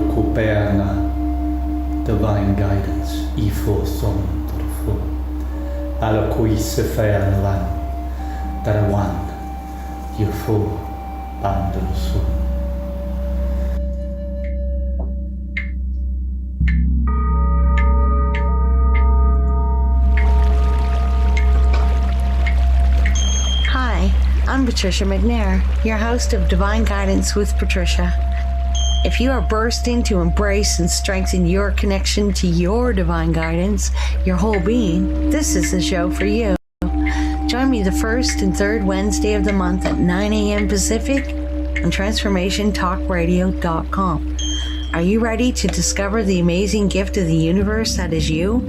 kuperna divine guidance ifo son fu ala kui se fayan lan tarawan yufu bandul su. Hi, I'm Patricia McNair, your host of Divine Guidance with Patricia. If you are bursting to embrace and strengthen your connection to your divine guidance, your whole being, this is the show for you. Join me the first and third Wednesday of the month at 9 a.m. Pacific on transformationtalkradio.com. Are you ready to discover the amazing gift of the universe that is you?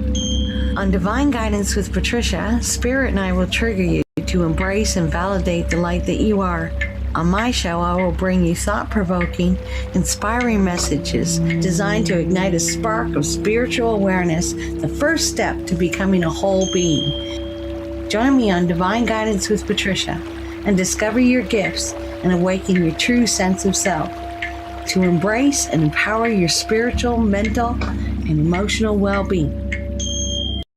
On Divine Guidance with Patricia, Spirit and I will trigger you to embrace and validate the light that you are. On my show, I will bring you thought-provoking, inspiring messages designed to ignite a spark of spiritual awareness, the first step to becoming a whole being. Join me on Divine Guidance with Patricia and discover your gifts and awaken your true sense of self to embrace and empower your spiritual, mental, and emotional well-being.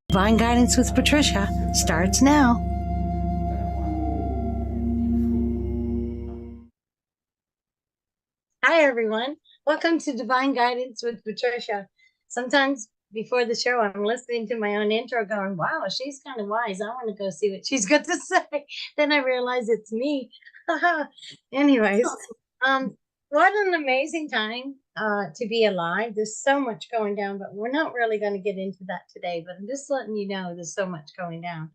Divine Guidance with Patricia starts now. Hi, everyone. Welcome to Divine Guidance with Patricia. Sometimes before the show, I'm listening to my own intro going, wow, she's kind of wise. I want to go see what she's got to say. Then I realize it's me. Anyways, what an amazing time to be alive. There's so much going down, but we're not really going to get into that today. But I'm just letting you know there's so much going down.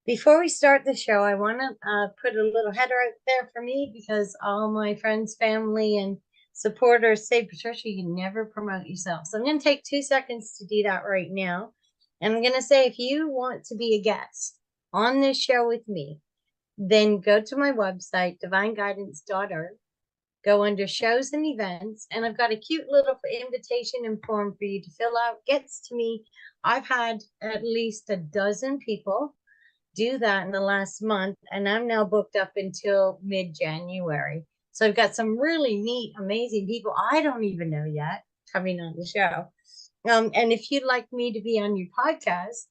Before we start the show, I want to put a little header out there for me because all my friends, family, and supporters say, Patricia, you never promote yourself. So I'm going to take 2 seconds to do that right now. And I'm going to say, if you want to be a guest on this show with me, then go to my website, divineguidance.org, go under shows and events, and I've got a cute little invitation and form for you to fill out. Gets to me. I've had at least a dozen people do that in the last month, and I'm now booked up until mid-January. So I've got some really neat, amazing people I don't even know yet coming on the show. And if you'd like me to be on your podcast,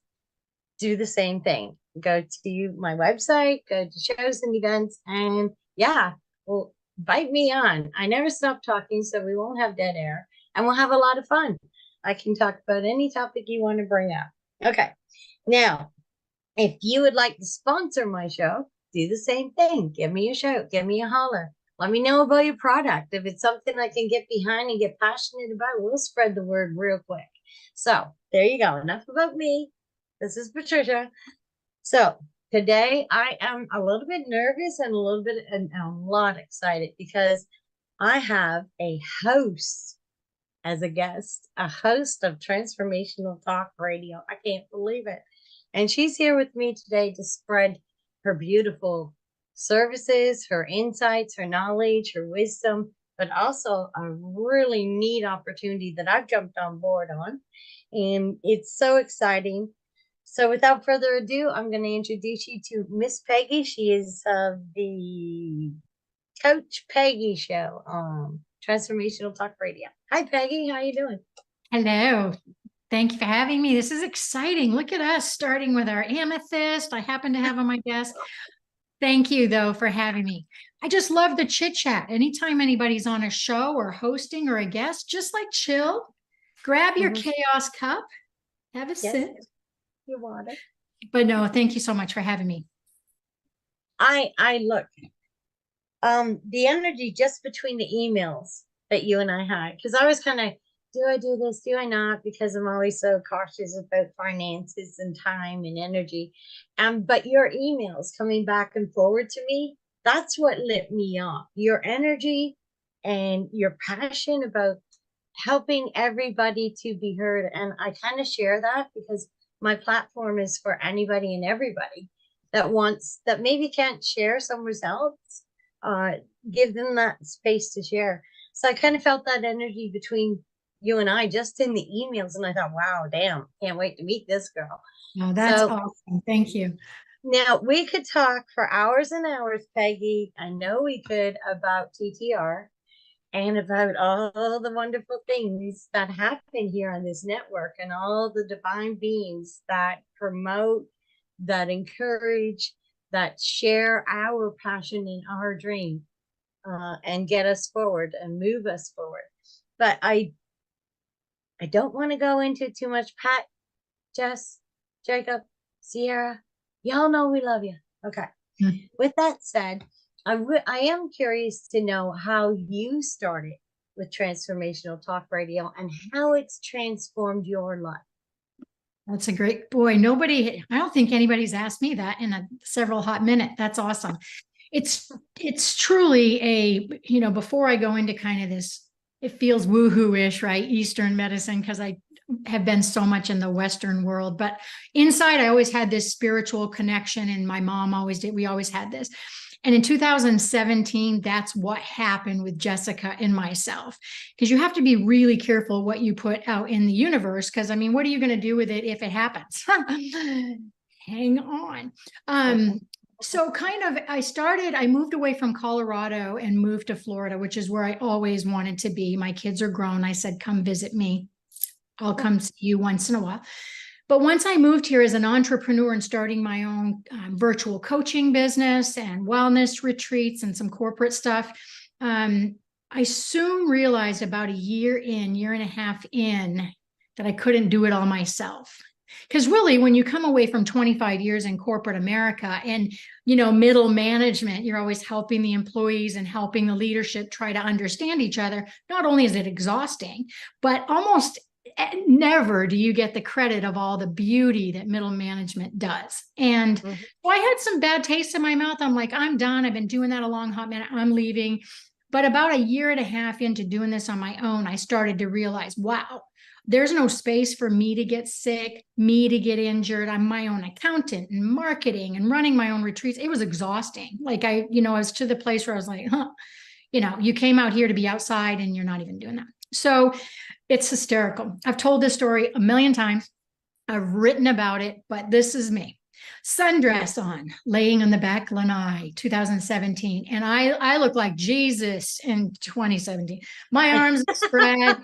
do the same thing. Go to my website, go to shows and events, and yeah, well, invite me on. I never stop talking, so we won't have dead air, and we'll have a lot of fun. I can talk about any topic you want to bring up. Okay, now, if you would like to sponsor my show, do the same thing. Give me a shout. Give me a holler. Let me know about your product. If it's something I can get behind and get passionate about, we'll spread the word real quick. So there you go. Enough about me. This is Patricia. So today I am a little bit nervous and a lot excited because I have a host as a guest, a host of Transformational Talk Radio. I can't believe it. And she's here with me today to spread her beautiful services, her insights, her knowledge, her wisdom, but also a really neat opportunity that I've jumped on board on. And it's so exciting. So without further ado, I'm going to introduce you to Miss Peggy. She is the Coach Peggy Show on Transformational Talk Radio. Hi, Peggy. How you doing? Hello. Thank you for having me. This is exciting. Look at us starting with our amethyst. I happen to have on my desk. Thank you, though, for having me. I just love the chit chat. Anytime anybody's on a show or hosting or a guest, just like chill, grab your chaos cup, have a sip. Your water. But no, thank you so much for having me. I look, the energy just between the emails that you and I had, because I was kind of, do I do this? Do I not? Because I'm always so cautious about finances and time and energy. But your emails coming back and forward to me, that's what lit me off. Your energy and your passion about helping everybody to be heard. And I kind of share that because my platform is for anybody and everybody that maybe can't share somewhere else. Give them that space to share. So I kind of felt that energy between you and I just in the emails, and I thought, wow, damn, can't wait to meet this girl. Oh, that's awesome. Thank you. Now we could talk for hours and hours, Peggy. I know we could about TTR, and about all the wonderful things that happen here on this network and all the divine beings that promote, that encourage, that share our passion and our dream, and get us forward and move us forward. But I don't want to go into too much. Pat, Jess, Jacob, Sierra, y'all know we love you. Okay. With that said, I am curious to know how you started with Transformational Talk Radio and how it's transformed your life. That's a great, boy. I don't think anybody's asked me that in several hot minutes. That's awesome. It's truly before I go into kind of this, it feels woohoo-ish, right? Eastern medicine, because I have been so much in the Western world, but inside I always had this spiritual connection, and my mom always did. We always had this. And in 2017, that's what happened with Jessica and myself, because you have to be really careful what you put out in the universe. Because I mean, what are you going to do with it if it happens? Hang on. So I moved away from Colorado and moved to Florida, which is where I always wanted to be. My kids are grown. I said, come visit me. I'll come see you once in a while. But once I moved here as an entrepreneur and starting my own virtual coaching business and wellness retreats and some corporate stuff, I soon realized about a year and a half in that I couldn't do it all myself. Because really, when you come away from 25 years in corporate America and, middle management, you're always helping the employees and helping the leadership try to understand each other. Not only is it exhausting, but almost never do you get the credit of all the beauty that middle management does. And so I had some bad taste in my mouth. I'm like, I'm done. I've been doing that a long hot minute. I'm leaving. But about a year and a half into doing this on my own, I started to realize, wow, there's no space for me to get sick, me to get injured. I'm my own accountant and marketing and running my own retreats. It was exhausting. Like I was to the place where I was like, you came out here to be outside and you're not even doing that. So it's hysterical. I've told this story a million times. I've written about it, but this is me. Sundress on, laying on the back lanai, 2017. And I look like Jesus in 2017. My arms spread.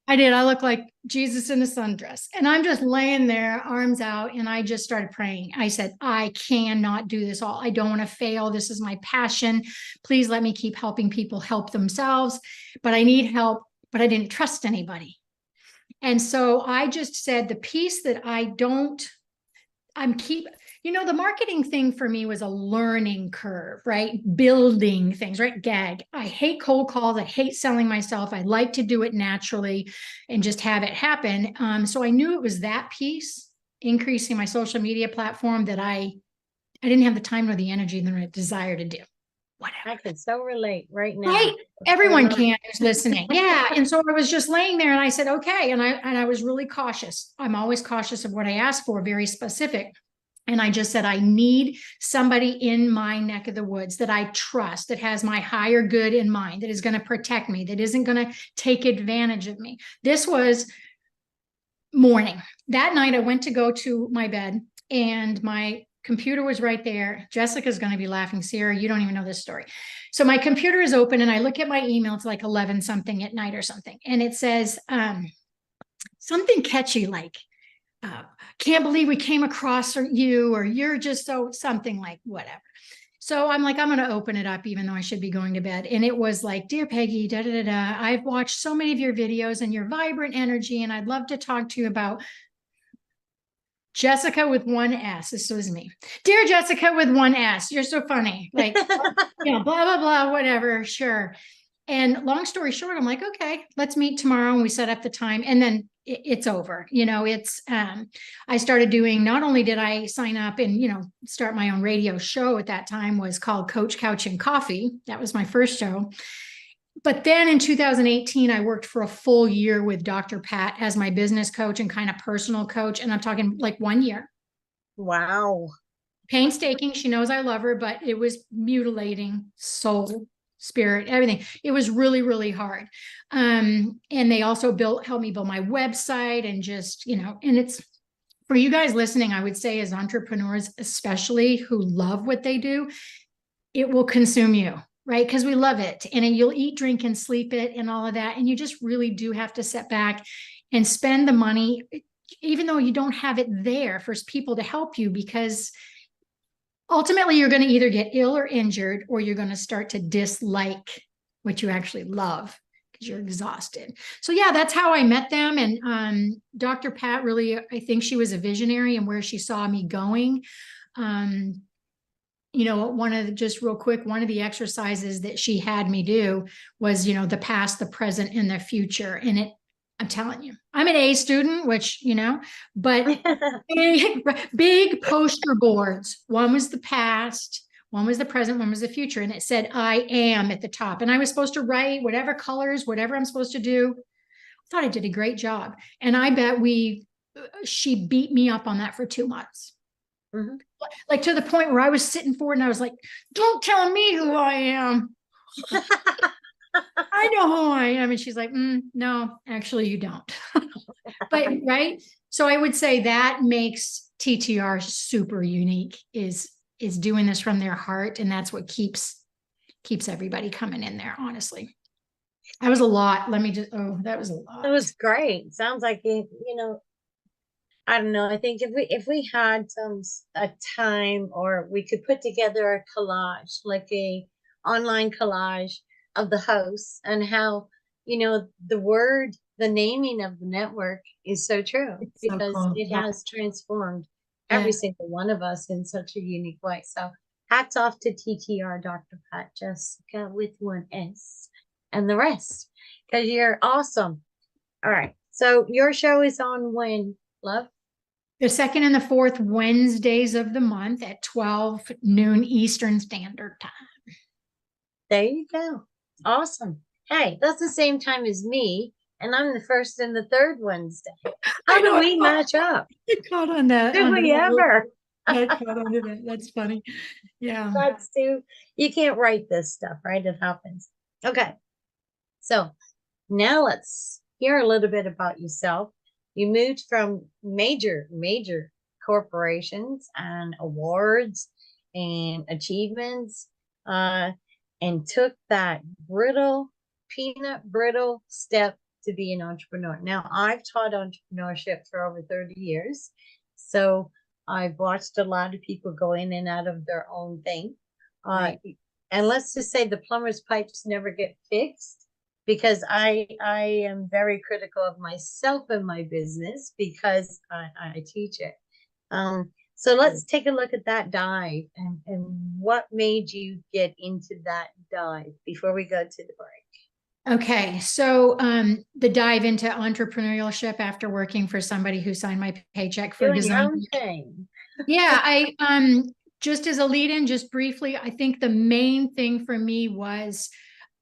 I look like Jesus in a sundress. And I'm just laying there, arms out, and I just started praying. I said, I cannot do this all. I don't want to fail. This is my passion. Please let me keep helping people help themselves. But I need help, but I didn't trust anybody. And so I just said the piece that the marketing thing for me was a learning curve, right? Building things, right? Gag. I hate cold calls. I hate selling myself. I like to do it naturally and just have it happen. So I knew it was that piece, increasing my social media platform, that I didn't have the time or the energy and the desire to do. Whatever. I can so relate right now. Right? Everyone can who's listening. Yeah. And so I was just laying there and I said, okay. And I was really cautious. I'm always cautious of what I ask for, very specific. And I just said, I need somebody in my neck of the woods that I trust, that has my higher good in mind, that is going to protect me, that isn't going to take advantage of me. This was morning. That night I went to go to my bed and my computer was right there. Jessica's going to be laughing. Sierra, you don't even know this story. So my computer is open and I look at my email. It's like 11 something at night or something. And it says something catchy like, can't believe we came across you, or you're just so something like whatever. So I'm like, I'm going to open it up, even though I should be going to bed. And it was like, dear Peggy, da, da, da, da. I've watched so many of your videos and your vibrant energy, and I'd love to talk to you about Jessica with one S. This was me. Dear Jessica with one S, you're so funny. Like, blah, blah, blah, whatever. Sure. And long story short, I'm like, okay, let's meet tomorrow. And we set up the time, and then it's over. I started doing, not only did I sign up and, start my own radio show at that time, was called Coach, Couch and Coffee. That was my first show. But then in 2018, I worked for a full year with Dr. Pat as my business coach and kind of personal coach. And I'm talking like 1 year. Wow. Painstaking. She knows I love her, but it was mutilating soul, spirit, everything. It was really, really hard. And they also helped me build my website and just, and it's for you guys listening, I would say as entrepreneurs, especially who love what they do, it will consume you. right? Because we love it. And then you'll eat, drink, and sleep it and all of that. And you just really do have to sit back and spend the money, even though you don't have it there for people to help you, because ultimately you're going to either get ill or injured, or you're going to start to dislike what you actually love because you're exhausted. So yeah, that's how I met them. And Dr. Pat really, I think she was a visionary in where she saw me going. You know, just real quick, one of the exercises that she had me do was, you know, the past, the present, and the future. And I'm telling you, I'm an A student, which, you know, but big poster boards. One was the past, one was the present, one was the future. And it said, I am at the top. And I was supposed to write whatever colors, whatever I'm supposed to do. I thought I did a great job. And I bet she beat me up on that for 2 months. Mm-hmm. Like to the point where I was sitting forward and I was like, don't tell me who I am. I know who I am. And she's like, no, actually you don't. But right. So I would say that makes TTR super unique, is doing this from their heart. And that's what keeps everybody coming in there. Honestly, that was a lot. That was a lot. It was great. Sounds like, you know, I don't know. I think if we had a time, or we could put together a collage, like a online collage of the house, and how, you know, the naming of the network is so true, because cool. it has transformed every single one of us in such a unique way. So hats off to TTR, Dr. Pat, Jessica with 1S, and the rest, because you're awesome. All right. So your show is on when, love? The second and the fourth Wednesdays of the month at 12 noon Eastern Standard Time. There you go. Awesome. Hey, that's the same time as me, and I'm the first and the third Wednesday. How do we match up? I caught on that. Do we ever? I caught on to that. That's funny. Yeah. That's too. You can't write this stuff, right? It happens. Okay. So now let's hear a little bit about yourself. You moved from major corporations and awards and achievements, and took that peanut brittle step to be an entrepreneur. Now, I've taught entrepreneurship for over 30 years. So I've watched a lot of people go in and out of their own thing. Right. And let's just say the plumber's pipes never get fixed, because I am very critical of myself and my business, because I teach it. So let's take a look at that dive, and what made you get into that dive before we go to the break. Okay, so the dive into entrepreneurship after working for somebody who signed my paycheck for Doing your design. own thing. Yeah, I just as a lead-in, just briefly, I think the main thing for me was,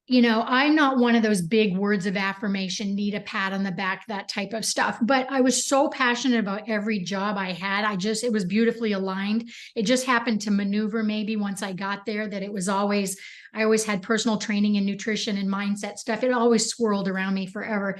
you know, I'm not one of those big words of affirmation, need a pat on the back, that type of stuff. But I was so passionate about every job I had. It was beautifully aligned. It just happened to maneuver maybe once I got there, that I always had personal training and nutrition and mindset stuff. It always swirled around me forever.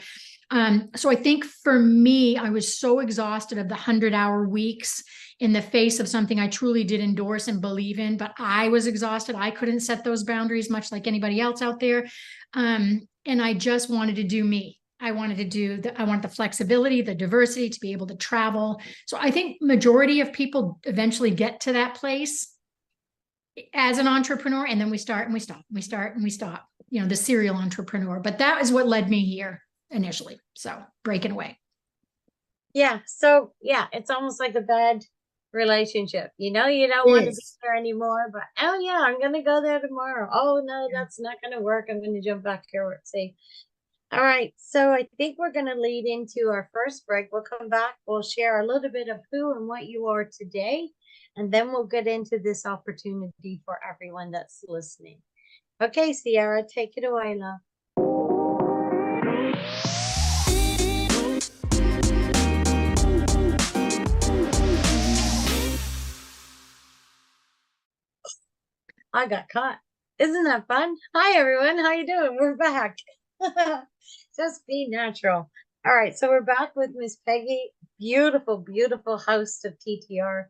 So I think for me, I was so exhausted of the 100-hour weeks in the face of something I truly did endorse and believe in, but I was exhausted. I couldn't set those boundaries, much like anybody else out there. And I just wanted to do me. I wanted the flexibility, the diversity, to be able to travel. So I think majority of people eventually get to that place as an entrepreneur, and then we start and we stop, we start and we stop, you know, the serial entrepreneur. But that is what led me here initially. So breaking away. Yeah. So yeah, it's almost like a bad relationship. You know, you don't want to be there anymore, but oh yeah, I'm gonna go there tomorrow. Oh no, that's not gonna work. I'm gonna jump back here. See. All right. So I think we're gonna lead into our first break. We'll come back. We'll share a little bit of who and what you are today, and then we'll get into this opportunity for everyone that's listening. Okay, Sierra, take it away, love. I got caught. Isn't that fun? Hi, everyone. How you doing? We're back. Just be natural. All right. So we're back with Miss Peggy, beautiful, beautiful host of TTR,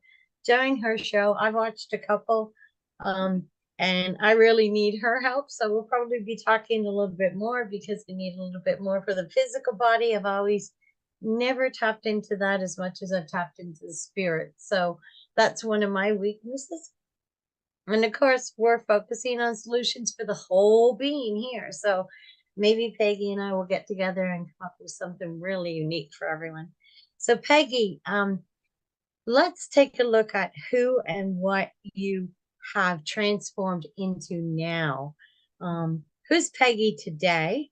doing her show. I've watched a couple, and and I really need her help. So we'll probably be talking a little bit more because we need a little bit more for the physical body. I've always never tapped into that as much as I've tapped into the spirit. So that's one of my weaknesses. And of course, we're focusing on solutions for the whole being here. So maybe Peggy and I will get together and come up with something really unique for everyone. So Peggy, let's take a look at who and what you have transformed into now. Who's Peggy today?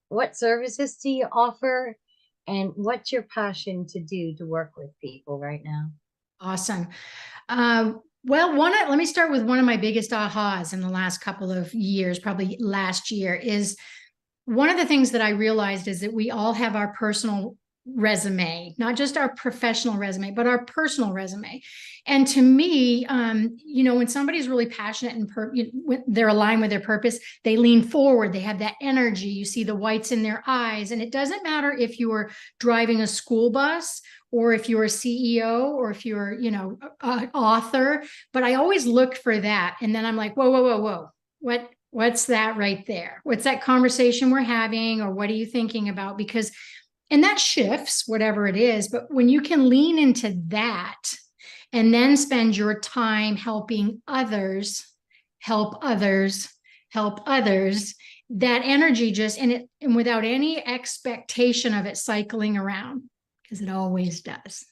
What services do you offer? And what's your passion to do to work with people right now? Awesome. Well, let me start with one of my biggest ahas in the last couple of years, probably last year, is one of the things that I realized is that we all have our personal resume, not just our professional resume, but our personal resume. And to me, when somebody's really passionate and they're aligned with their purpose, they lean forward, they have that energy, you see the whites in their eyes. And it doesn't matter if you are driving a school bus or if you're a CEO or if you're, an author, but I always look for that. And then I'm like, whoa, what's that right there? What's that conversation we're having? Or what are you thinking about? And that shifts, whatever it is. But when you can lean into that and then spend your time helping others, help others, that energy and without any expectation of it cycling around, because it always does.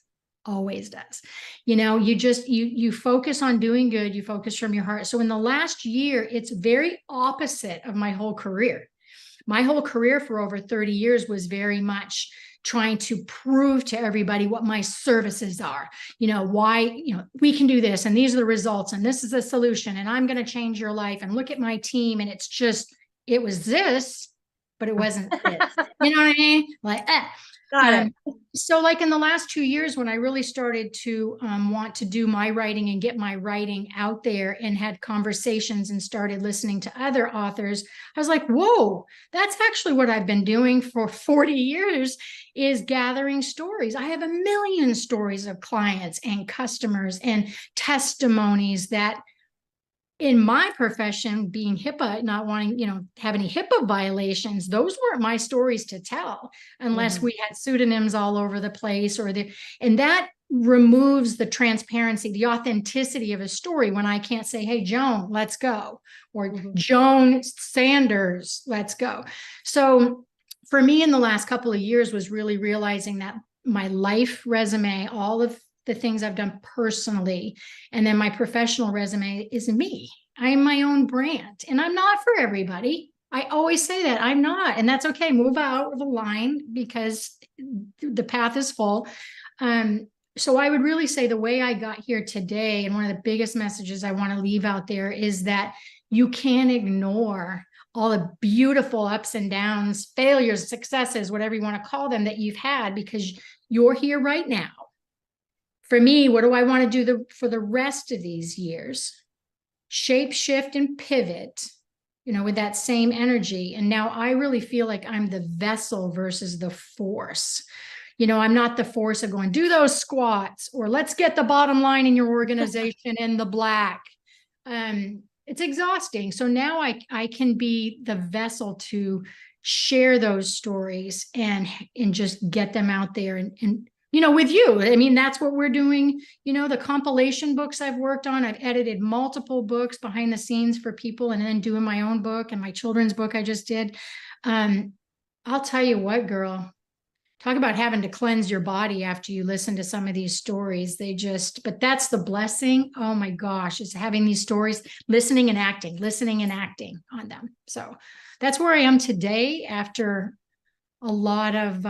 You focus on doing good, you focus from your heart. So in the last year, it's very opposite of my whole career. My whole career for over 30 years was very much trying to prove to everybody what my services are, why, we can do this, and these are the results, and this is the solution, and I'm going to change your life, and look at my team. And it was this, but it wasn't this. You know what I mean? Like, Got it. So like in the last 2 years, when I really started to want to do my writing and get my writing out there and had conversations and started listening to other authors, I was like, whoa, that's actually what I've been doing for 40 years, is gathering stories. I have a million stories of clients and customers and testimonies that, in my profession, being HIPAA, not wanting, have any HIPAA violations, those weren't my stories to tell unless we had pseudonyms all over the place, and that removes the transparency, the authenticity of a story when I can't say, hey, Joan, let's go, or Joan Sanders, let's go. So for me in the last couple of years was really realizing that my life resume, all of the things I've done personally, and then my professional resume is me. I'm my own brand, and I'm not for everybody. I always say that I'm not, and that's okay. Move out of the line because the path is full. So I would really say the way I got here today, and one of the biggest messages I want to leave out there, is that you can't ignore all the beautiful ups and downs, failures, successes, whatever you want to call them, that you've had, because you're here right now. For me, what do I want to do for the rest of these years? Shape, shift, and pivot, with that same energy. And now I really feel like I'm the vessel versus the force. I'm not the force of going, do those squats, or let's get the bottom line in your organization in the black. It's exhausting. So now I can be the vessel to share those stories and just get them out there and with you. I mean, that's what we're doing. The compilation books I've worked on, I've edited multiple books behind the scenes for people, and then doing my own book and my children's book I just did. I'll tell you what, girl, talk about having to cleanse your body after you listen to some of these stories. But that's the blessing. Oh my gosh, is having these stories, listening and acting on them. So that's where I am today, after a lot of,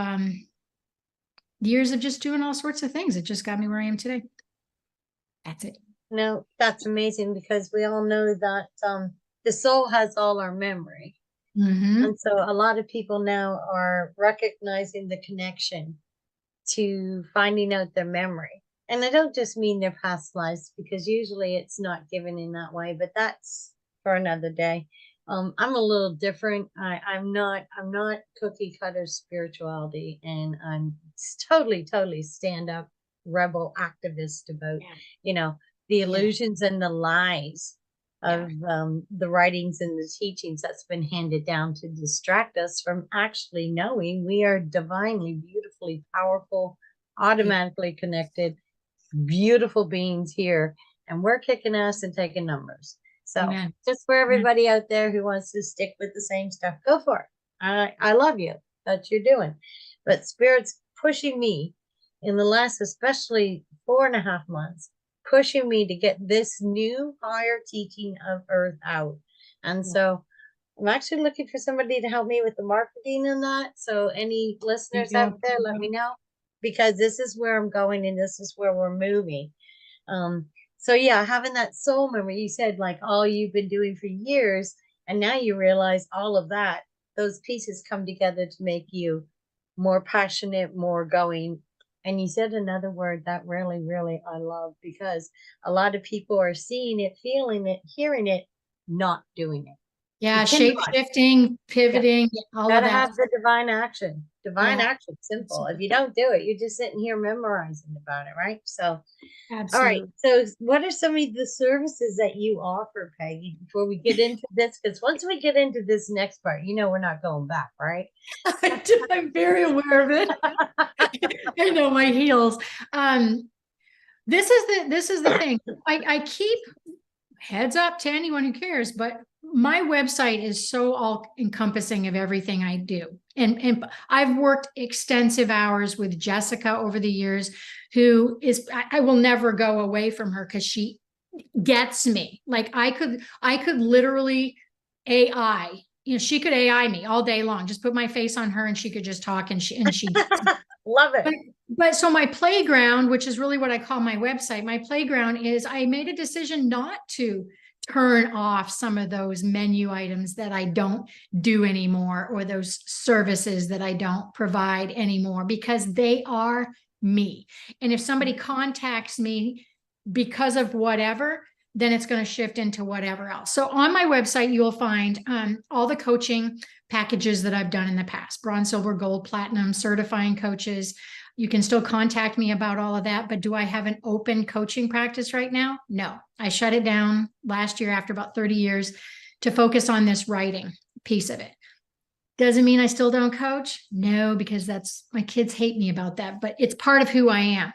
years of just doing all sorts of things. It just got me where I am today. That's it. No, that's amazing, because we all know that the soul has all our memory. And so a lot of people now are recognizing the connection to finding out their memory. And I don't just mean their past lives, because usually it's not given in that way, but that's for another day. I'm a little different. I'm not cookie cutter spirituality, and I'm totally stand up rebel activist about, the illusions and the lies of the writings and the teachings that's been handed down to distract us from actually knowing we are divinely, beautifully powerful, automatically connected, beautiful beings here, and we're kicking ass and taking numbers. So Amen. just for everybody out there who wants to stick with the same stuff, go for it. I love you. That you're doing. But Spirit's pushing me in the last, especially 4.5 months, pushing me to get this new higher teaching of Earth out. And so I'm actually looking for somebody to help me with the marketing and that. So any listeners out there, let me know, because this is where I'm going and this is where we're moving. So yeah, having that soul memory, you said like all you've been doing for years, and now you realize all of that, those pieces come together to make you more passionate, more going. And you said another word that really, really I love, because a lot of people are seeing it, feeling it, hearing it, not doing it. Yeah, shape shifting, pivoting, all of Gotta that. have the divine action. Divine Yeah. action, simple. If you don't do it, you're just sitting here memorizing about it, right? So, all right. Absolutely. So, what are some of the services that you offer, Peggy, before we get into this? Because once we get into this next part, you know we're not going back, right? I'm very aware of it. I know my heels. This is the thing. I keep heads up to anyone who cares, but my website is so all encompassing of everything I do. And I've worked extensive hours with Jessica over the years, who is, I will never go away from her because she gets me. Like I could literally AI, she could AI me all day long. Just put my face on her and she could just talk and she love it. But so my playground, which is really what I call my website, my playground is I made a decision not to turn off some of those menu items that I don't do anymore, or those services that I don't provide anymore, because they are me. And if somebody contacts me because of whatever, then it's going to shift into whatever else. So on my website, you'll find all the coaching packages that I've done in the past: bronze, silver, gold, platinum, certifying coaches. You can still contact me about all of that, but do I have an open coaching practice right now? No, I shut it down last year after about 30 years to focus on this writing piece of it. Doesn't mean I still don't coach. No, because my kids hate me about that, but it's part of who I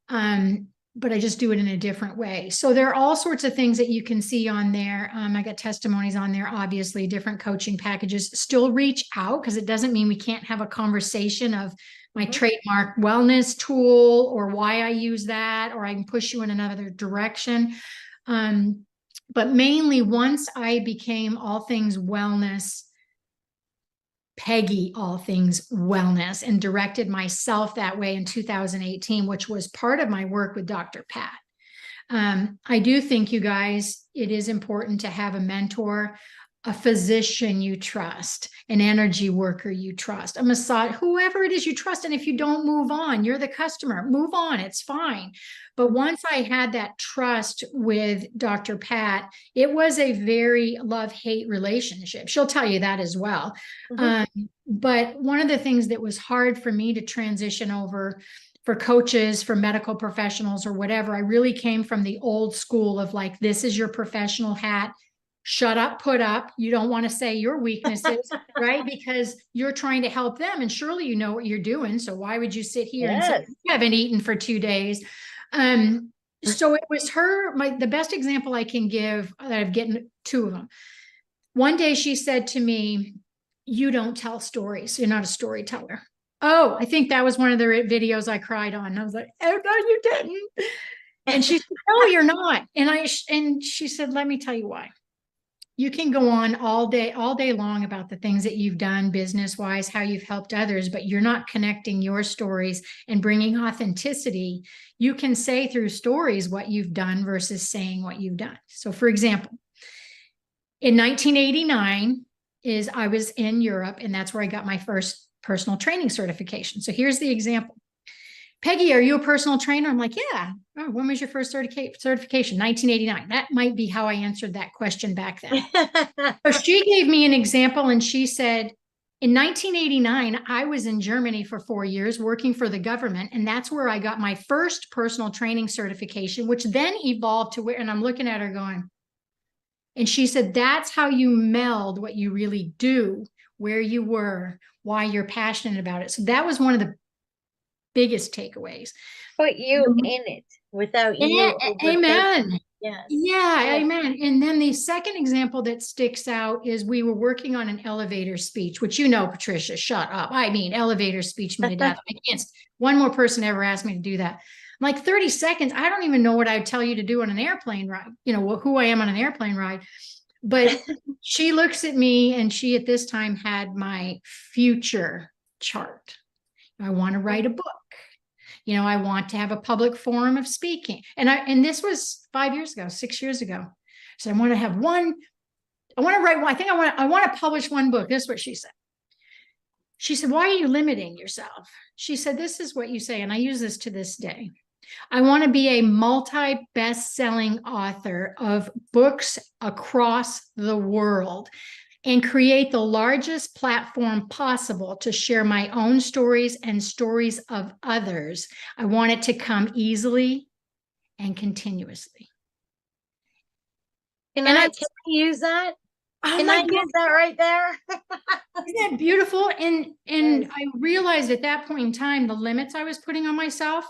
am. But I just do it in a different way. So there are all sorts of things that you can see on there. I got testimonies on there, obviously, different coaching packages. Still reach out, because it doesn't mean we can't have a conversation of my trademark wellness tool or why I use that, or I can push you in another direction. But mainly, once I became all things wellness, Peggy all things wellness, and directed myself that way in 2018, which was part of my work with Dr. Pat. I do think, you guys, it is important to have a mentor, a physician you trust, an energy worker you trust, a massage, whoever it is you trust. And if you don't move on, you're the customer, move on, it's fine. But once I had that trust with Dr. Pat, it was a very love-hate relationship. She'll tell you that as well. But one of the things that was hard for me to transition over for coaches, for medical professionals or whatever, I really came from the old school of like, this is your professional hat. Shut up, put up. You don't want to say your weaknesses, right? Because you're trying to help them. And surely you know what you're doing. So why would you sit here and say, you haven't eaten for 2 days? So it was her, the best example I can give, that I've gotten 2 of them. One day she said to me, you don't tell stories. You're not a storyteller. Oh, I think that was one of the videos I cried on. I was like, oh, no, you didn't. And she said, no, you're not. And she said, let me tell you why. You can go on all day long about the things that you've done business-wise, how you've helped others, but you're not connecting your stories and bringing authenticity. You can say through stories what you've done versus saying what you've done. So for example, in 1989 I was in Europe, and that's where I got my first personal training certification. So here's the example. Peggy, are you a personal trainer? I'm like, yeah. Oh, when was your first certification? 1989. That might be how I answered that question back then. So she gave me an example, and she said, in 1989, I was in Germany for 4 years working for the government, and that's where I got my first personal training certification, which then evolved to where, and I'm looking at her going, And she said, that's how you meld what you really do, where you were, why you're passionate about it. So that was one of the biggest takeaways. Put you in it without you overthinking. Amen. Yes. Yeah, Yes. amen. And then the second example that sticks out is we were working on an elevator speech, which, you know, Patricia, shut up. I mean, elevator speech me to death. I can't, one more person ever asked me to do that. I'm like 30 seconds. I don't even know what I'd tell you to do on an airplane ride, you know, who I am on an airplane ride. But she looks at me, and she at this time had my future chart. I want to write a book. You know, I want to have a public forum of speaking. And this was 5 years ago, 6 years ago. So I want to have one, I want to write one, I want to publish one book. That's what she said. She said, why are you limiting yourself? She said, this is what you say. And I use this to this day. I want to be a multi-best-selling author of books across the world and create the largest platform possible to share my own stories and stories of others. I want it to come easily and continuously. Can I use that? Oh Can my I God. use that right there? Isn't that beautiful? And Yes. I realized at that point in time, the limits I was putting on myself,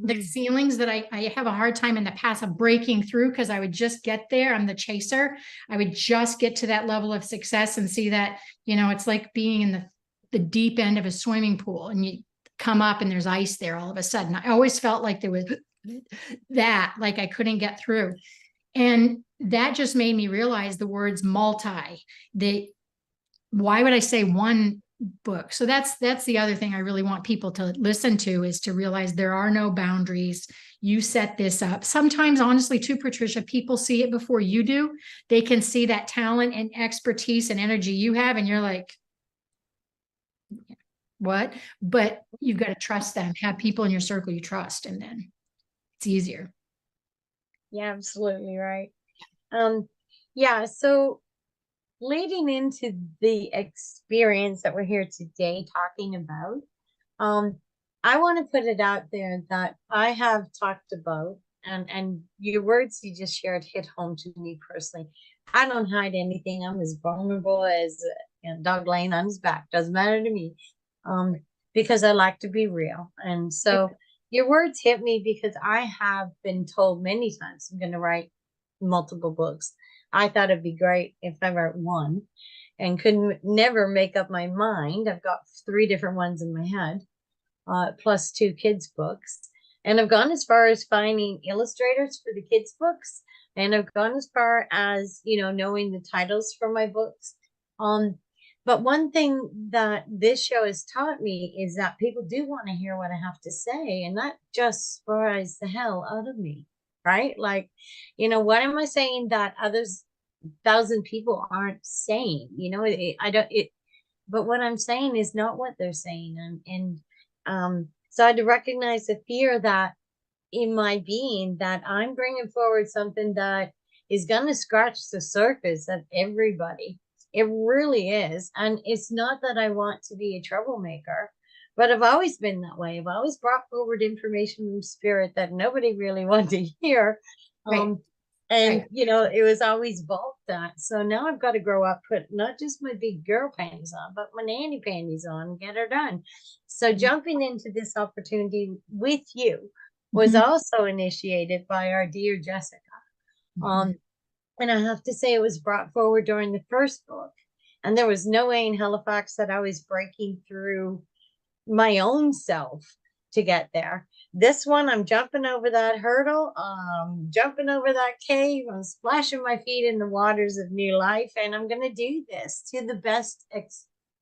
the ceilings that I have a hard time in the past of breaking through, because I would just get there. I'm the chaser. I would just get to that level of success and see that, you know, it's like being in the deep end of a swimming pool, and you come up and there's ice there all of a sudden. I always felt like there was that, like I couldn't get through. And that just made me realize the words multi. Why would I say one book? So that's the other thing I really want people to listen to, is to realize there are no boundaries. You set this up. Sometimes, honestly, too, Patricia, people see it before you do. They can see that talent and expertise and energy you have, and you're like, what? But you've got to trust them. Have people in your circle you trust, and then it's easier. Yeah, absolutely right. Yeah, so leading into the experience that we're here today talking about, I want to put it out there that I have talked about, and your words you just shared hit home to me personally. I don't hide anything. I'm as vulnerable as a dog laying on his back. Doesn't matter to me, because I like to be real. And so your words hit me because I have been told many times I'm going to write multiple books. I thought it'd be great if I wrote one, and couldn't never make up my mind. I've got 3 different ones in my head, plus 2 kids' books. And I've gone as far as finding illustrators for the kids' books. And I've gone as far as, you know, knowing the titles for my books. But one thing that this show has taught me is that people do want to hear what I have to say. And that just surprised the hell out of me, right? Like, you know, what am I saying that others, 1,000 people aren't saying? You know, but what I'm saying is not what they're saying. So I had to recognize the fear that in my being, that I'm bringing forward something that is going to scratch the surface of everybody. It really is. And it's not that I want to be a troublemaker, but I've always been that way. I've always brought forward information from spirit that nobody really wanted to hear. Right. And, you know, it was always balked at. So now I've got to grow up, put not just my big girl panties on, but my nanny panties on and get her done. So jumping into this opportunity with you was also initiated by our dear Jessica. And I have to say, it was brought forward during the first book. And there was no way in Halifax that I was breaking through my own self to get there. This one, I'm jumping over that hurdle, jumping over that cave, I'm splashing my feet in the waters of new life, and I'm going to do this to the best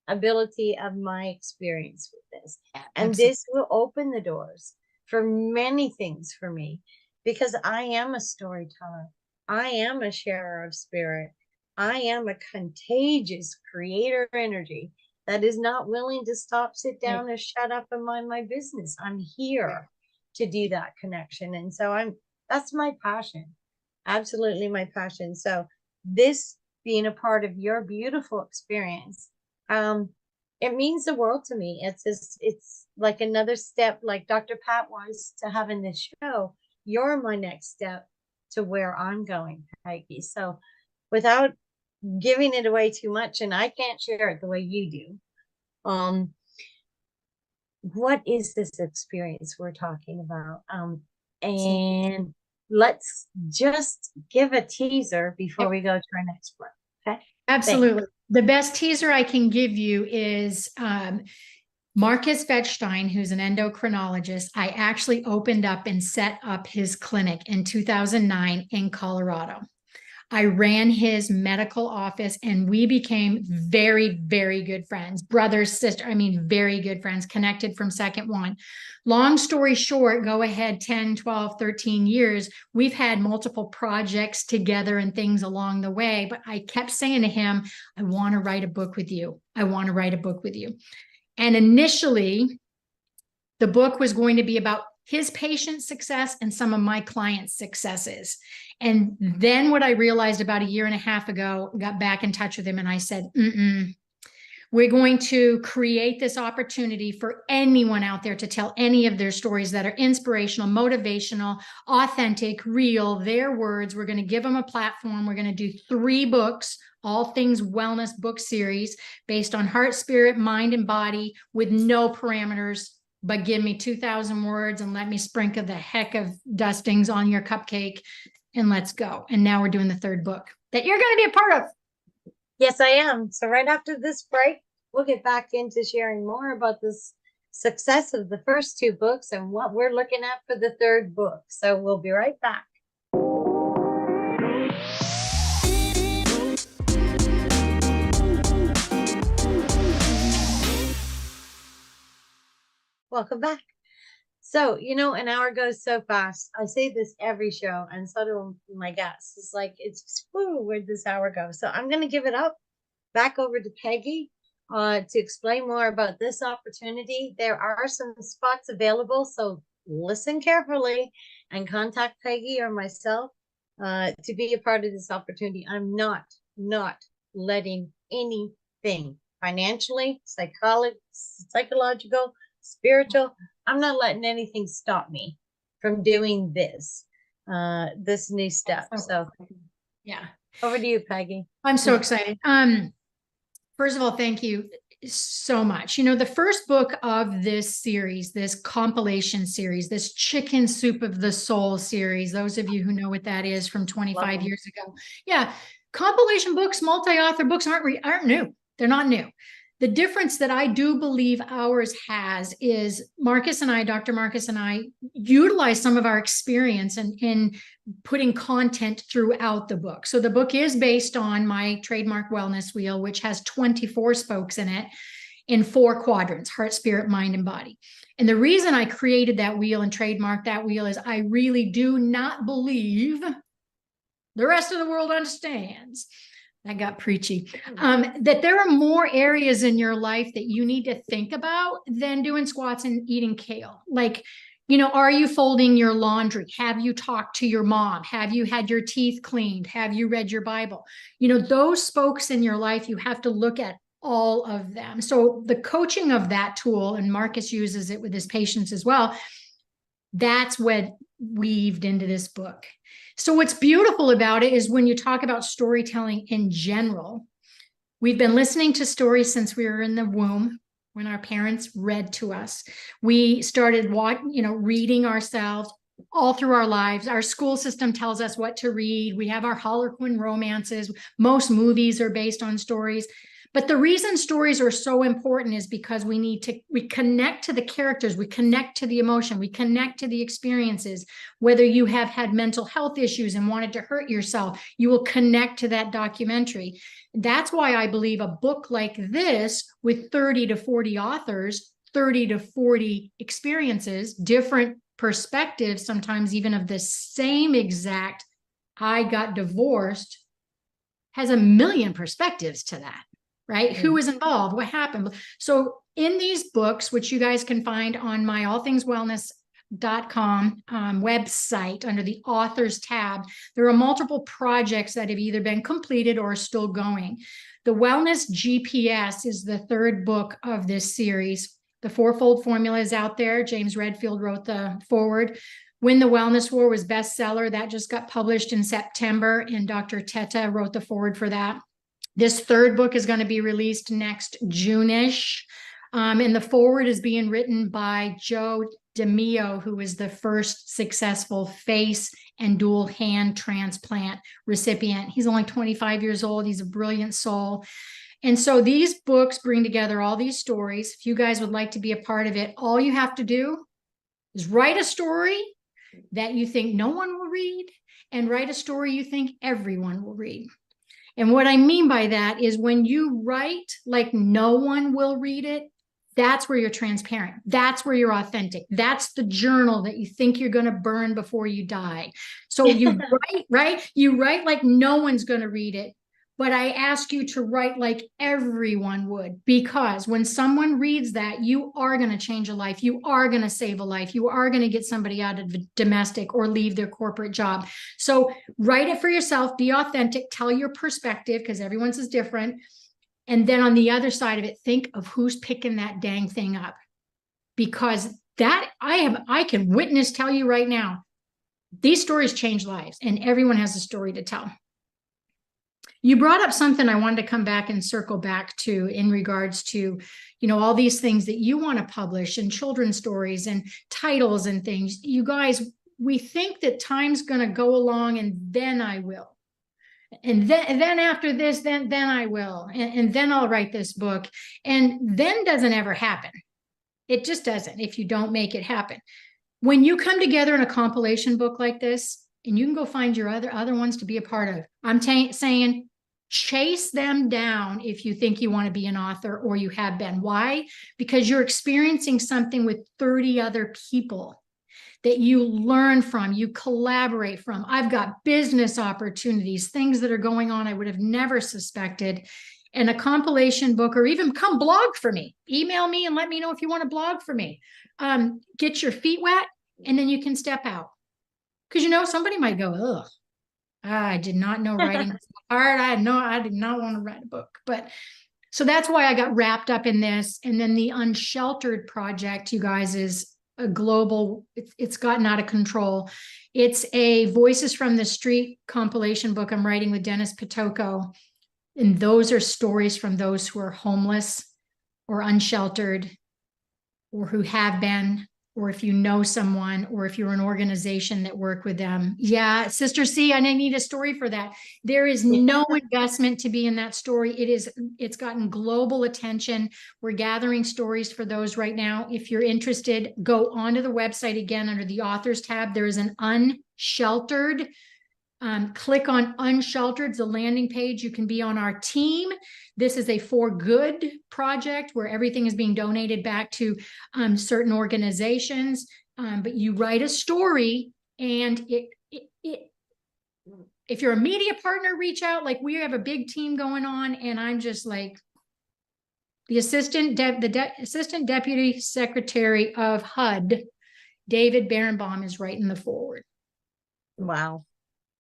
ability of my experience with this. And this will open the doors for many things for me, because I am a storyteller. I am a sharer of spirit. I am a contagious creator energy that is not willing to stop, sit down, or shut up and mind my business. I'm here to do that connection. And so that's my passion. Absolutely my passion. So this being a part of your beautiful experience, it means the world to me. It's like another step, like Dr. Pat was to having this show. You're my next step to where I'm going, Peggy. So without giving it away too much, and I can't share it the way you do. What is this experience we're talking about? And let's just give a teaser before we go to our next one. Okay. Absolutely. The best teaser I can give you is Marcus Vetstein, who's an endocrinologist. I actually opened up and set up his clinic in 2009 in Colorado. I ran his medical office and we became very, very good friends, brothers, sister. I mean, very good friends, connected from second one. Long story short, go ahead 10, 12, 13 years. We've had multiple projects together and things along the way, but I kept saying to him, I want to write a book with you. I want to write a book with you. And initially, the book was going to be about his patient success and some of my clients' successes. And then what I realized about a year and a half ago, got back in touch with him and I said, we're going to create this opportunity for anyone out there to tell any of their stories that are inspirational, motivational, authentic, real, their words. We're going to give them a platform. We're going to do 3 books, all things wellness book series based on heart, spirit, mind, and body with no parameters. But give me 2,000 words and let me sprinkle the heck of dustings on your cupcake and let's go. And now we're doing the 3rd book that you're going to be a part of. Yes, I am. So right after this break, we'll get back into sharing more about this success of the first 2 books and what we're looking at for the 3rd book. So we'll be right back. Welcome back. So, an hour goes so fast. I say this every show, and so do my guests. It's like, it's just, where'd this hour go? So I'm going to give it back over to Peggy to explain more about this opportunity. There are some spots available, so listen carefully and contact Peggy or myself to be a part of this opportunity. I'm not letting anything financially, psychological, spiritual, I'm not letting anything stop me from doing this new step. So yeah, over to you, Peggy. I'm so excited. First of all, thank you so much. The first book of this series, this compilation series, this Chicken Soup of the Soul series, those of you who know what that is from 25 years ago. Yeah, compilation books, multi-author books aren't new. They're not new. The difference that I do believe ours has is Dr. Marcus and I utilize some of our experience in putting content throughout the book. So the book is based on my trademark wellness wheel, which has 24 spokes in it in 4 quadrants: heart, spirit, mind, and body. And the reason I created that wheel and trademarked that wheel is I really do not believe the rest of the world understands. I got preachy. That there are more areas in your life that you need to think about than doing squats and eating kale. Like, are you folding your laundry? Have you talked to your mom? Have you had your teeth cleaned? Have you read your Bible? Those spokes in your life, you have to look at all of them. So the coaching of that tool, and Marcus uses it with his patients as well, that's what weaved into this book. So what's beautiful about it is when you talk about storytelling in general, we've been listening to stories since we were in the womb, when our parents read to us. We started reading ourselves all through our lives. Our school system tells us what to read. We have our Harlequin romances. Most movies are based on stories. But the reason stories are so important is because we connect to the characters, we connect to the emotion, we connect to the experiences. Whether you have had mental health issues and wanted to hurt yourself, you will connect to that documentary. That's why I believe a book like this with 30 to 40 authors, 30 to 40 experiences, different perspectives, sometimes even of the same exact, I got divorced, has a million perspectives to that. Right? Who was involved? What happened? So in these books, which you guys can find on my allthingswellness.com website under the authors tab, there are multiple projects that have either been completed or are still going. The Wellness G.P.S. is the 3rd book of this series. The 4-fold formula is out there. James Redfield wrote the foreword. When the Wellness War was bestseller. That just got published in September, and Dr. Teta wrote the foreword for that. This third book is going to be released next June-ish. And the foreword is being written by Joe DeMio, who was the first successful face and dual hand transplant recipient. He's only 25 years old. He's a brilliant soul. And so these books bring together all these stories. If you guys would like to be a part of it, all you have to do is write a story that you think no one will read, and write a story you think everyone will read. And what I mean by that is when you write like no one will read it, that's where you're transparent. That's where you're authentic. That's the journal that you think you're going to burn before you die. So you write, right? You write like no one's going to read it. But I ask you to write like everyone would, because when someone reads that, you are going to change a life. You are going to save a life. You are going to get somebody out of domestic or leave their corporate job. So write it for yourself, be authentic, tell your perspective, because everyone's is different. And then on the other side of it, think of who's picking that dang thing up. Because that I can witness, tell you right now, these stories change lives, and everyone has a story to tell. You brought up something I wanted to come back and circle back to in regards to, all these things that you want to publish, and children's stories and titles and things. You guys, we think that time's going to go along and then I will. And then after this, then I will. And then I'll write this book. And then doesn't ever happen. It just doesn't if you don't make it happen. When you come together in a compilation book like this, and you can go find your other ones to be a part of, I'm saying chase them down if you think you want to be an author or you have been. Why? Because you're experiencing something with 30 other people that you learn from, you collaborate from. I've got business opportunities, things that are going on I would have never suspected. And a compilation book, or even come blog for me. Email me and let me know if you want to blog for me. Get your feet wet, and then you can step out. Because, somebody might go, ugh, I did not know writing was hard. I did not want to write a book. But so that's why I got wrapped up in this. And then the Unsheltered project, you guys, is a global, it's gotten out of control. It's a Voices from the Street compilation book I'm writing with Dennis Pitoko. And those are stories from those who are homeless or unsheltered, or who have been, or if you know someone, or if you're an organization that work with them. Yeah, Sister C, I need a story for that. There is no investment to be in that story. It's gotten global attention. We're gathering stories for those right now. If you're interested, go onto the website again under the authors tab. There is an Unsheltered. Click on Unsheltered, the landing page. You can be on our team. This is a For Good project where everything is being donated back to certain organizations. But you write a story, and if you're a media partner, reach out. Like, we have a big team going on, and I'm just like the assistant deputy secretary of HUD, David Berenbaum, is writing the foreword. Wow.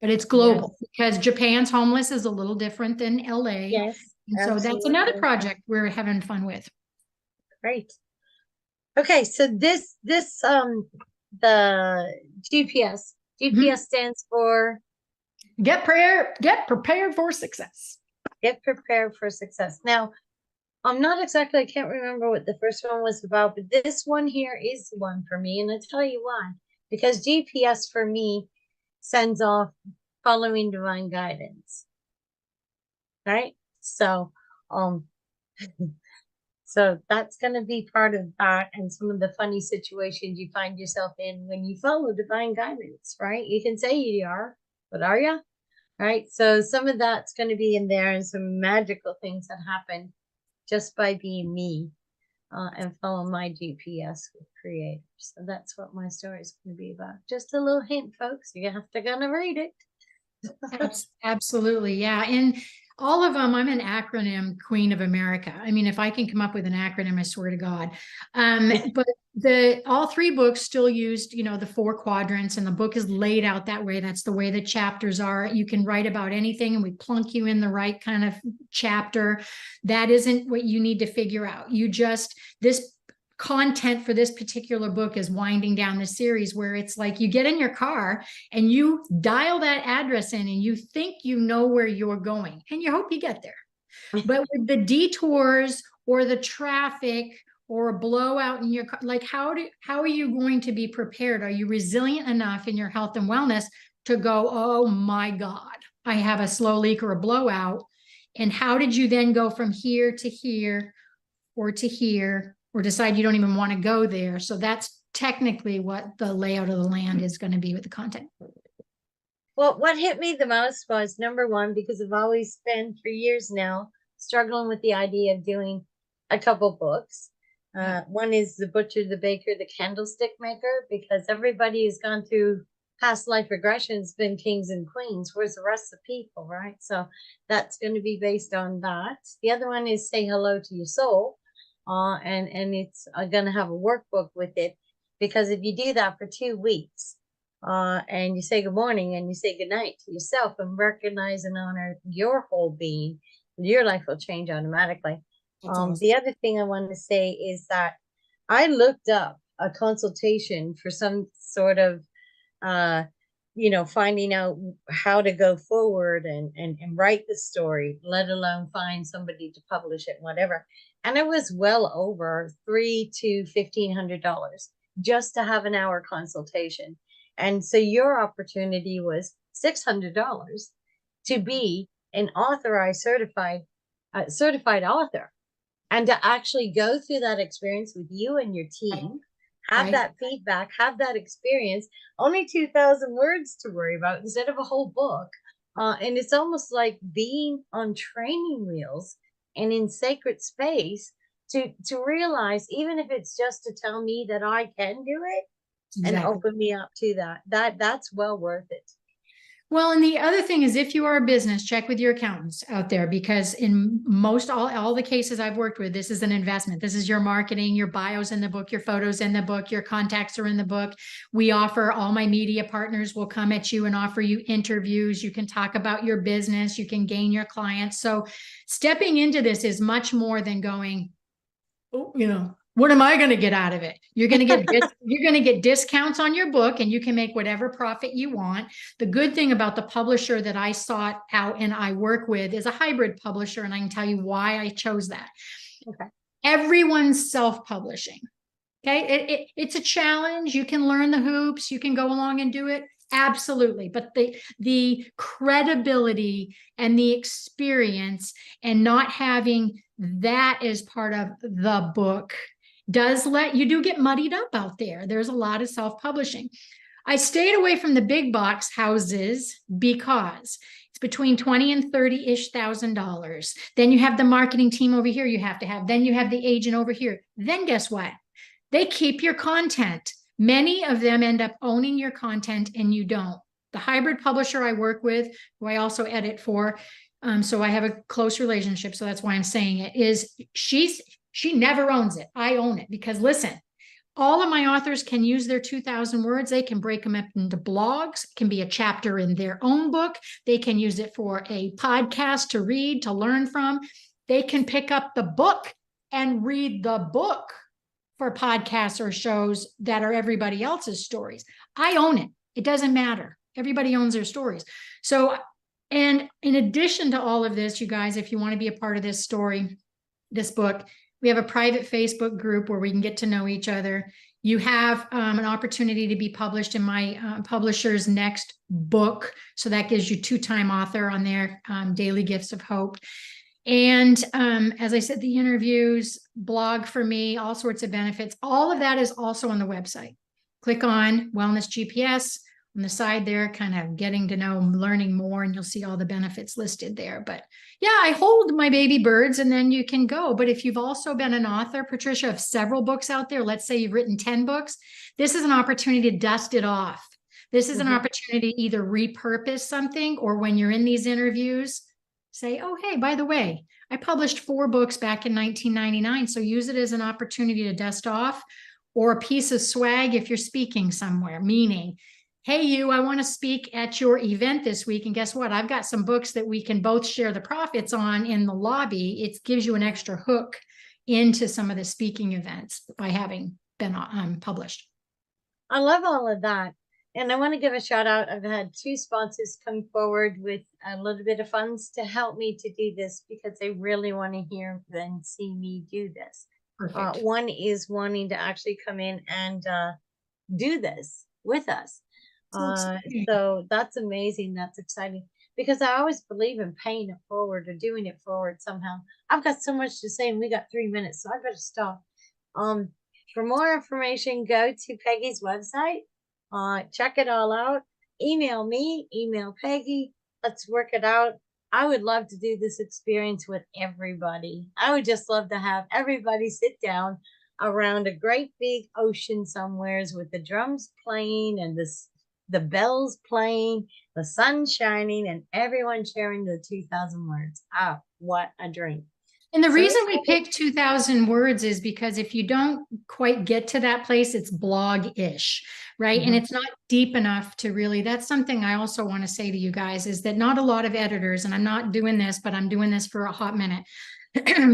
But it's global, because Japan's homeless is a little different than LA. Yes. And so that's another project we're having fun with. Great. Okay, so the G.P.S. G.P.S. stands for Get prepared for success. Get prepared for success. Now, I can't remember what the first one was about, but this one here is one for me, and I'll tell you why. Because G.P.S. for me sends off following divine guidance. Right? So, so that's going to be part of that, and some of the funny situations you find yourself in when you follow divine guidance, right? You can say you are, but are you? Right? So some of that's going to be in there, and some magical things that happen just by being me and follow my GPS with creators. So that's what my story is going to be about. Just a little hint, folks. You have to gonna read it. Absolutely, yeah. And all of them, I'm an acronym queen of America. I mean, if I can come up with an acronym, I swear to God. But all three books still used, the 4 quadrants, and the book is laid out that way. That's the way the chapters are. You can write about anything, and we plunk you in the right kind of chapter. That isn't what you need to figure out. content for this particular book is winding down the series, where it's like you get in your car and you dial that address in and you think you know where you're going and you hope you get there. But with the detours or the traffic or a blowout in your car, like how are you going to be prepared? Are you resilient enough in your health and wellness to go, oh my God, I have a slow leak or a blowout? And how did you then go from here to here or to here, or decide you don't even want to go there? So that's technically what the layout of the land is going to be with the content. Well, what hit me the most was, number one, because I've always been for years now struggling with the idea of doing a couple books. One is The Butcher, the Baker, the Candlestick Maker, because everybody has gone through past life regressions, been kings and queens. Where's the rest of the people, right? So that's going to be based on that. The other one is Say Hello to Your Soul, and it's going to have a workbook with it, because if you do that for 2 weeks, and you say good morning and you say good night to yourself and recognize and honor your whole being, your life will change automatically. Awesome. The other thing I want to say is that I looked up a consultation for some sort of finding out how to go forward and write the story, let alone find somebody to publish it, whatever. And it was well over $300 to $1,500 just to have an hour consultation. And so your opportunity was $600 to be an authorized certified author, and to actually go through that experience with you and your team, have that feedback, have that experience. Only 2,000 words to worry about instead of a whole book. And it's almost like being on training wheels and in sacred space to realize, even if it's just to tell me that I can do it, and open me up to that's well worth it. Well, and the other thing is, if you are a business, check with your accountants out there, because in most all the cases I've worked with, this is an investment. This is your marketing, your bio's in the book, your photos in the book, your contacts are in the book. We offer, all my media partners will come at you and offer you interviews. You can talk about your business, you can gain your clients. So stepping into this is much more than going, what am I going to get out of it? You're going to get discounts on your book, and you can make whatever profit you want. The good thing about the publisher that I sought out and I work with is a hybrid publisher, and I can tell you why I chose that. Okay. Everyone's self-publishing. Okay. It's a challenge. You can learn the hoops. You can go along and do it. Absolutely. But the credibility and the experience and not having that as part of the book you do get muddied up out there. There's a lot of self-publishing. I stayed away from the big box houses because it's between $20,000 and $30,000. Then you have the marketing team over here you have to have. Then you have the agent over here. Then guess what? They keep your content. Many of them end up owning your content and you don't. The hybrid publisher I work with, who I also edit for, so I have a close relationship, so that's why I'm saying it, is she never owns it. I own it, because listen, all of my authors can use their 2,000 words. They can break them up into blogs. It can be a chapter in their own book. They can use it for a podcast to read, to learn from. They can pick up the book and read the book for podcasts or shows that are everybody else's stories. I own it. It doesn't matter. Everybody owns their stories. So, and in addition to all of this, you guys, if you want to be a part of this story, this book, we have a private Facebook group where we can get to know each other. You have an opportunity to be published in my publisher's next book. So that gives you 2-time author on there, Daily Gifts of Hope. And as I said, the interviews, blog for me, all sorts of benefits. All of that is also on the website. Click on Wellness G.P.S. on the side there, kind of getting to know, learning more, and you'll see all the benefits listed there. But yeah, I hold my baby birds and then you can go. But if you've also been an author, Patricia, of several books out there, let's say you've written 10 books, this is an opportunity to dust it off. This is an opportunity to either repurpose something, or when you're in these interviews, say, oh, hey, by the way, I published 4 books back in 1999. So use it as an opportunity to dust off, or a piece of swag if you're speaking somewhere, meaning, hey, I want to speak at your event this week. And guess what? I've got some books that we can both share the profits on in the lobby. It gives you an extra hook into some of the speaking events by having been published. I love all of that. And I want to give a shout out. I've had 2 sponsors come forward with a little bit of funds to help me to do this because they really want to hear and see me do this. Perfect. One is wanting to actually come in and do this with us. So that's amazing. That's exciting because I always believe in paying it forward or doing it forward somehow. I've got so much to say and we got 3 minutes, so I better stop. For more information, go to Peggy's website. Check it all out. Email me, email Peggy. Let's work it out. I would love to do this experience with everybody. I would just love to have everybody sit down around a great big ocean somewheres with the drums playing and the bells playing, the sun shining, and everyone sharing the 2,000 words. Ah, what a dream. And the reason we picked 2,000 words is because if you don't quite get to that place, it's blog-ish, right? And it's not deep enough to really, that's something I also want to say to you guys is that not a lot of editors, and I'm not doing this, but I'm doing this for a hot minute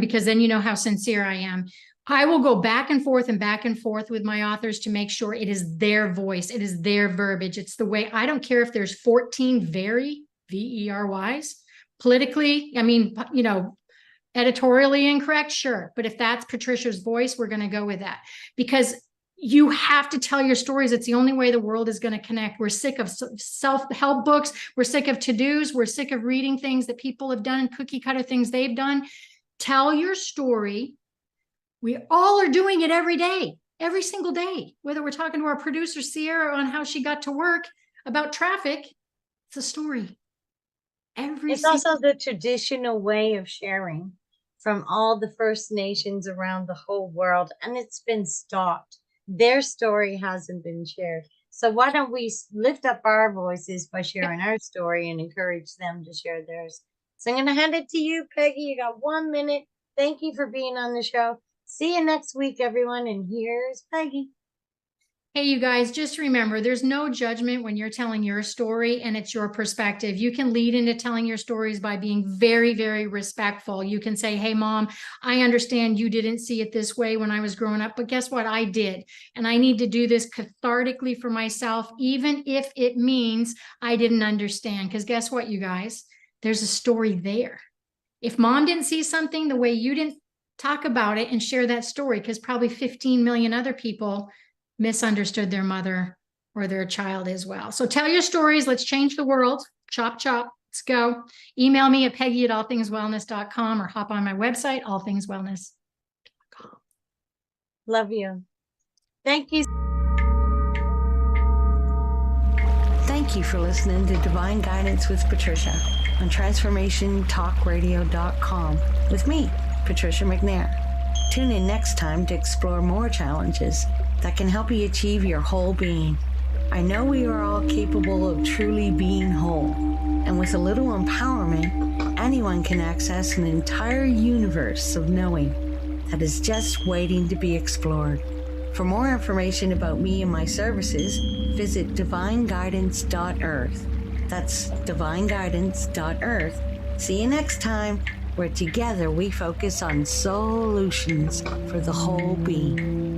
because then you know how sincere I am. I will go back and forth with my authors to make sure it is their voice. It is their verbiage. It's the way, I don't care if there's 14 very, V-E-R-Ys, politically, I mean, you know, editorially incorrect, sure. But if that's Patricia's voice, we're going to go with that because you have to tell your stories. It's the only way the world is going to connect. We're sick of self-help books. We're sick of to-dos. We're sick of reading things that people have done, cookie cutter things they've done. Tell your story. We all are doing it every day, every single day, whether we're talking to our producer, Sierra, on how she got to work about traffic. It's a story. It's also the traditional way of sharing from all the First Nations around the whole world, and it's been stopped. Their story hasn't been shared. So why don't we lift up our voices by sharing our story and encourage them to share theirs? So I'm going to hand it to you, Peggy. You got 1 minute. Thank you for being on the show. See you next week, everyone. And here's Peggy. Hey, you guys, just remember, there's no judgment when you're telling your story and it's your perspective. You can lead into telling your stories by being very, very respectful. You can say, hey, Mom, I understand you didn't see it this way when I was growing up, but guess what? I did. And I need to do this cathartically for myself, even if it means I didn't understand. Because guess what, you guys? There's a story there. If Mom didn't see something the way you didn't, talk about it and share that story, because probably 15 million other people misunderstood their mother or their child as well. So tell your stories. Let's change the world. Chop, chop. Let's go. Email me at peggy@allthingswellness.com or hop on my website, allthingswellness.com. Love you. Thank you. Thank you for listening to Divine Guidance with Patricia on transformationtalkradio.com with me, Patricia McNair. Tune in next time to explore more challenges that can help you achieve your whole being. I know we are all capable of truly being whole, and with a little empowerment, anyone can access an entire universe of knowing that is just waiting to be explored. For more information about me and my services, visit divineguidance.earth. That's divineguidance.earth. See you next time, where together we focus on solutions for the whole being.